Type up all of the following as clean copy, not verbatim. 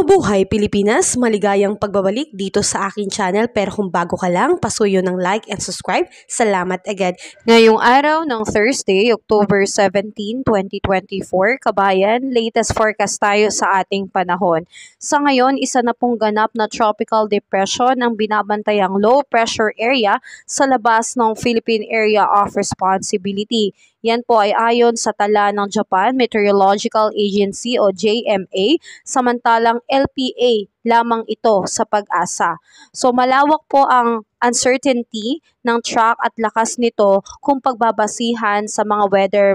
Mabuhay Pilipinas! Maligayang pagbabalik dito sa aking channel, pero kung bago ka lang, pasuyo ng like and subscribe. Salamat agad! Ngayong araw ng Thursday, October 17, 2024, kabayan, latest forecast tayo sa ating panahon. Sa ngayon, isa na pong ganap na tropical depression ang binabantayang low pressure area sa labas ng Philippine Area of Responsibility. Yan po ay ayon sa tala ng Japan Meteorological Agency o JMA, samantalang LPA lamang ito sa pag-asa. So malawak po ang uncertainty ng track at lakas nito kung pagbabasihan sa mga weather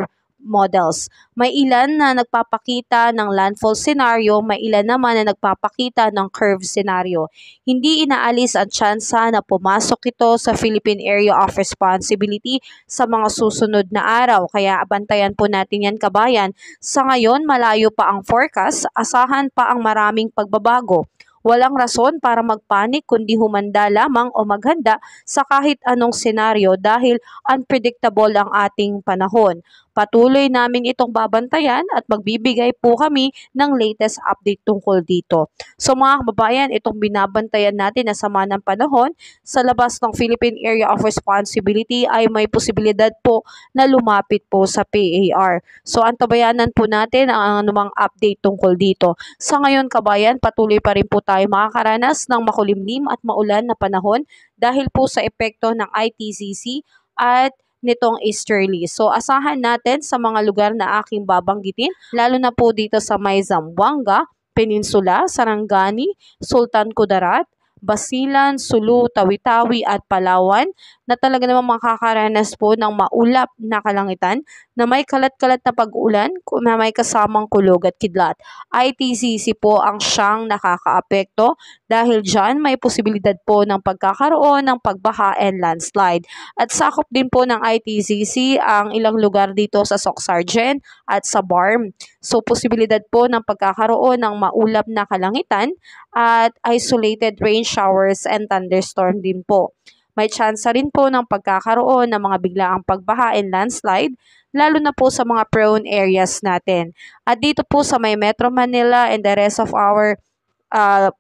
models. May ilan na nagpapakita ng landfall scenario, may ilan naman na nagpapakita ng curve scenario. Hindi inaalis ang tsansa na pumasok ito sa Philippine Area of Responsibility sa mga susunod na araw. Kaya abantayan po natin yan, kabayan. Sa ngayon, malayo pa ang forecast, asahan pa ang maraming pagbabago. Walang rason para magpanik kundi humanda lamang o maghanda sa kahit anong senaryo dahil unpredictable ang ating panahon. Patuloy namin itong babantayan at magbibigay po kami ng latest update tungkol dito. So mga kababayan, itong binabantayan natin na sama ng panahon sa labas ng Philippine Area of Responsibility ay may posibilidad po na lumapit po sa PAR. So antabayanan po natin ang anumang update tungkol dito. Sa ngayon, kabayan, patuloy pa rin po tayo makakaranas ng makulimlim at maulan na panahon dahil po sa epekto ng ITCC at nitong easterly. So asahan natin sa mga lugar na aking babanggitin, lalo na po dito sa may Zamboanga, Peninsula, Sarangani, Sultan Kudarat, Basilan, Sulu, Tawi-Tawi at Palawan na talaga namang makakaranas po ng maulap na kalangitan na may kalat-kalat na pag-ulan na may kasamang kulog at kidlat. ITCC po ang siyang nakakaapekto dahil dyan may posibilidad po ng pagkakaroon ng pagbaha and landslide. At sakop din po ng ITCC ang ilang lugar dito sa Soc-Sargent at sa Barm. So posibilidad po ng pagkakaroon ng maulap na kalangitan at isolated rain showers and thunderstorm din po. May tsansa rin po ng pagkakaroon ng mga biglaang pagbaha and landslide, lalo na po sa mga prone areas natin. At dito po sa may Metro Manila and the rest of our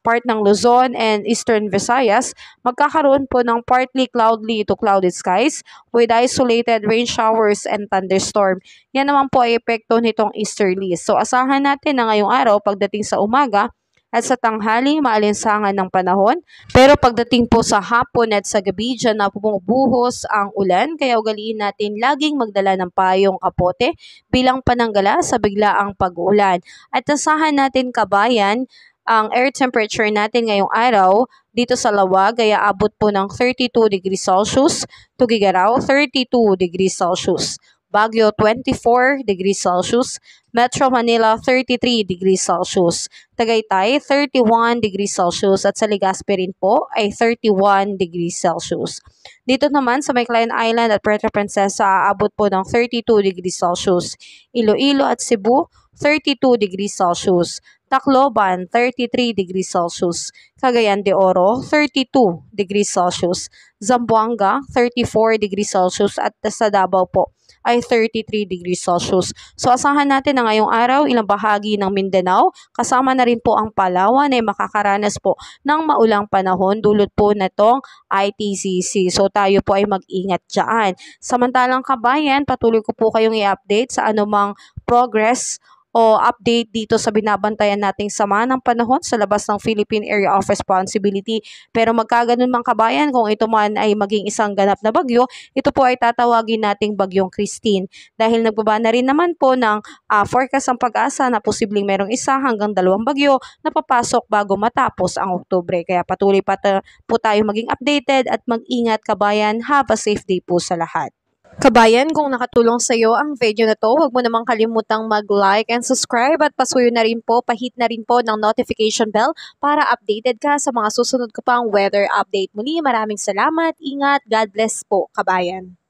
part ng Luzon and Eastern Visayas, magkakaroon po ng partly cloudy to cloudy skies with isolated rain showers and thunderstorm. Yan naman po ay epekto nitong easterly. So asahan natin na ngayong araw pagdating sa umaga at sa tanghali, maalinsangan ng panahon. Pero pagdating po sa hapon at sa gabi, dyan na bumubuhos ang ulan. Kaya ugaliin natin laging magdala ng payong kapote bilang pananggala sa biglaang pag-ulan. At asahan natin, kabayan, ang air temperature natin ngayong araw dito sa Lawag ay aabot po ng 32 degrees Celsius, Tugigaraw 32 degrees Celsius. Baguio 24 degrees Celsius, Metro Manila 33 degrees Celsius, Tagaytay 31 degrees Celsius at sa Legazpi rin po ay 31 degrees Celsius. Dito naman sa Mayclayan Island at Puerto Princesa aabot po ng 32 degrees Celsius, Iloilo at Cebu 32 degrees Celsius, Tacloban 33 degrees Celsius, Cagayan de Oro 32 degrees Celsius, Zamboanga 34 degrees Celsius at sa Davao po ay 33 degrees Celsius. So asahan natin na ngayong araw ilang bahagi ng Mindanao kasama na rin po ang Palawan ay makakaranas po ng maulang panahon dulot po na itong ITCC. So tayo po ay mag-ingat dyan. Samantalang, kabayan, patuloy ko po kayong i-update sa anumang progress o update dito sa binabantayan nating sama ng panahon sa labas ng Philippine Area of Responsibility. Pero magkaganon man, kabayan, kung ito man ay maging isang ganap na bagyo, ito po ay tatawagin nating Bagyong Christine. Dahil nagbaba na rin naman po ng forecast ang Pag-asa na posibleng merong 1 hanggang 2 bagyo na papasok bago matapos ang Oktubre. Kaya patuloy po tayo maging updated at mag-ingat, kabayan. Have a safe day po sa lahat. Kabayan, kung nakatulong sa iyo ang video na to, huwag mo namang kalimutang mag-like and subscribe at pasuyo na rin po, pahit na rin po ng notification bell para updated ka sa mga susunod ko pang weather update. Muli, maraming salamat, ingat, God bless po, kabayan.